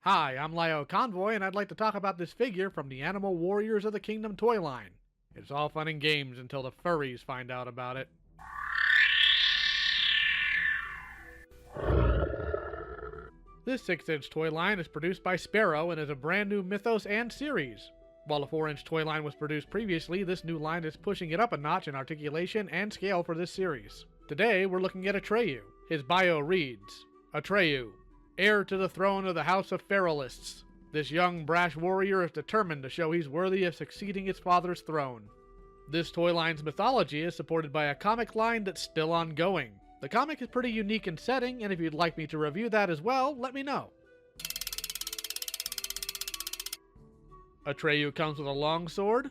Hi, I'm LioConvoy, and I'd like to talk about this figure from the Animal Warriors of the Kingdom toy line. It's all fun and games until the furries find out about it. This 6-inch toy line is produced by Spero and is a brand new mythos and series. While the 4-inch toy line was produced previously, this new line is pushing it up a notch in articulation and scale for this series. Today, we're looking at Atreyu. His bio reads, Atreyu, heir to the throne of the House of Pharaolists. This young, brash warrior is determined to show he's worthy of succeeding his father's throne. This toy line's mythology is supported by a comic line that's still ongoing. The comic is pretty unique in setting, and if you'd like me to review that as well, let me know. Atreyu comes with a long sword,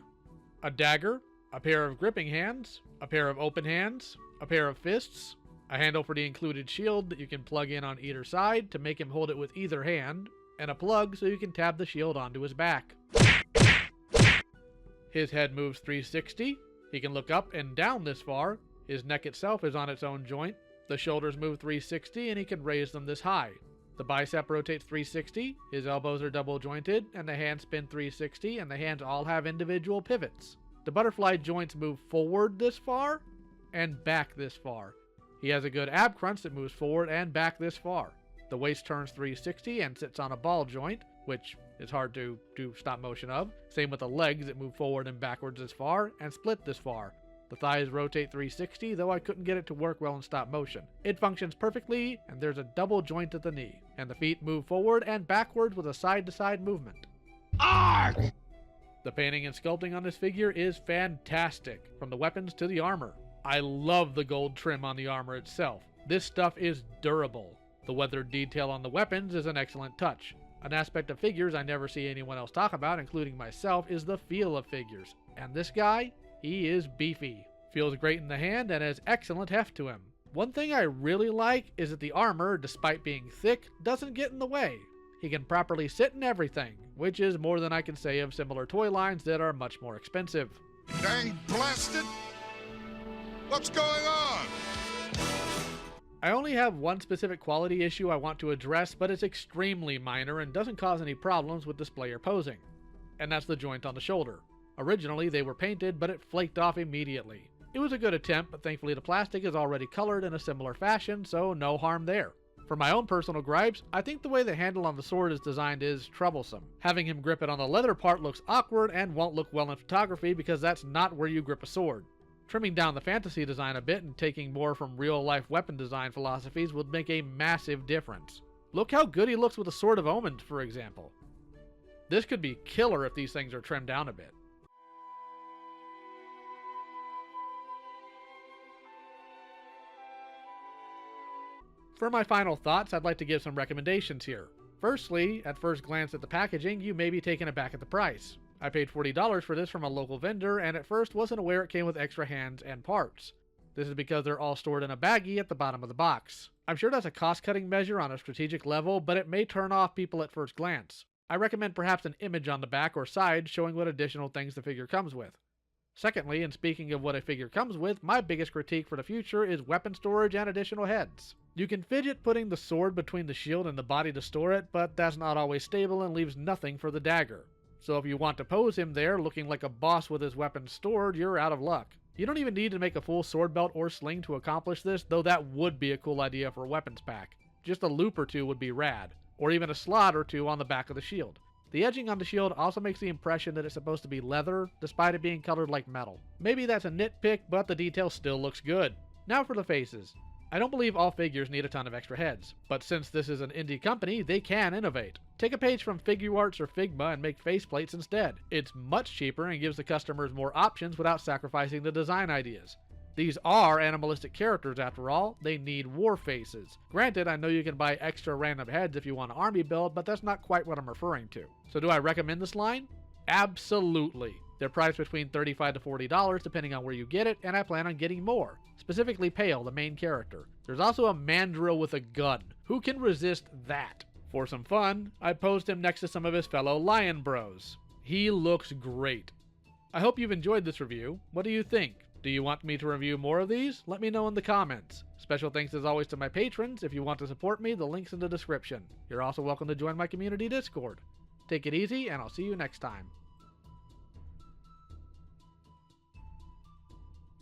a dagger, a pair of gripping hands, a pair of open hands, a pair of fists, a handle for the included shield that you can plug in on either side to make him hold it with either hand, and a plug so you can tab the shield onto his back. His head moves 360, he can look up and down this far, his neck itself is on its own joint, the shoulders move 360 and he can raise them this high. The bicep rotates 360, his elbows are double jointed, and the hands spin 360, and the hands all have individual pivots. The butterfly joints move forward this far, and back this far. He has a good ab crunch that moves forward and back this far. The waist turns 360 and sits on a ball joint, which is hard to do stop motion of. Same with the legs that move forward and backwards this far, and split this far. The thighs rotate 360, though I couldn't get it to work well in stop motion. It functions perfectly, and there's a double joint at the knee. And the feet move forward and backwards with a side-to-side movement. Arg! The painting and sculpting on this figure is fantastic, from the weapons to the armor. I love the gold trim on the armor itself. This stuff is durable. The weathered detail on the weapons is an excellent touch. An aspect of figures I never see anyone else talk about, including myself, is the feel of figures. And this guy, he is beefy. Feels great in the hand and has excellent heft to him. One thing I really like is that the armor, despite being thick, doesn't get in the way. He can properly sit in everything, which is more than I can say of similar toy lines that are much more expensive. Dang blasted! What's going on? I only have one specific quality issue I want to address, but it's extremely minor and doesn't cause any problems with display or posing. And that's the joint on the shoulder. Originally they were painted, but it flaked off immediately. It was a good attempt, but thankfully the plastic is already colored in a similar fashion, so no harm there. For my own personal gripes, I think the way the handle on the sword is designed is troublesome. Having him grip it on the leather part looks awkward and won't look well in photography because that's not where you grip a sword. Trimming down the fantasy design a bit and taking more from real-life weapon design philosophies would make a massive difference. Look how good he looks with the Sword of Omens, for example. This could be killer if these things are trimmed down a bit. For my final thoughts, I'd like to give some recommendations here. Firstly, at first glance at the packaging, you may be taken aback at the price. I paid $40 for this from a local vendor, and at first wasn't aware it came with extra hands and parts. This is because they're all stored in a baggie at the bottom of the box. I'm sure that's a cost-cutting measure on a strategic level, but it may turn off people at first glance. I recommend perhaps an image on the back or side showing what additional things the figure comes with. Secondly, and speaking of what a figure comes with, my biggest critique for the future is weapon storage and additional heads. You can fidget putting the sword between the shield and the body to store it, but that's not always stable and leaves nothing for the dagger. So if you want to pose him there looking like a boss with his weapons stored, you're out of luck. You don't even need to make a full sword belt or sling to accomplish this, though that would be a cool idea for a weapons pack. Just a loop or two would be rad, or even a slot or two on the back of the shield. The edging on the shield also makes the impression that it's supposed to be leather, despite it being colored like metal. Maybe that's a nitpick, but the detail still looks good. Now for the faces. I don't believe all figures need a ton of extra heads, but since this is an indie company, they can innovate. Take a page from Figuarts or Figma and make faceplates instead. It's much cheaper and gives the customers more options without sacrificing the design ideas. These are animalistic characters after all, they need war faces. Granted, I know you can buy extra random heads if you want an army build, but that's not quite what I'm referring to. So do I recommend this line? Absolutely. They're priced between $35 to $40 depending on where you get it, and I plan on getting more. Specifically Pale, the main character. There's also a mandrill with a gun. Who can resist that? For some fun, I posed him next to some of his fellow lion bros. He looks great. I hope you've enjoyed this review. What do you think? Do you want me to review more of these? Let me know in the comments. Special thanks as always to my patrons. If you want to support me, the link's in the description. You're also welcome to join my community Discord. Take it easy, and I'll see you next time.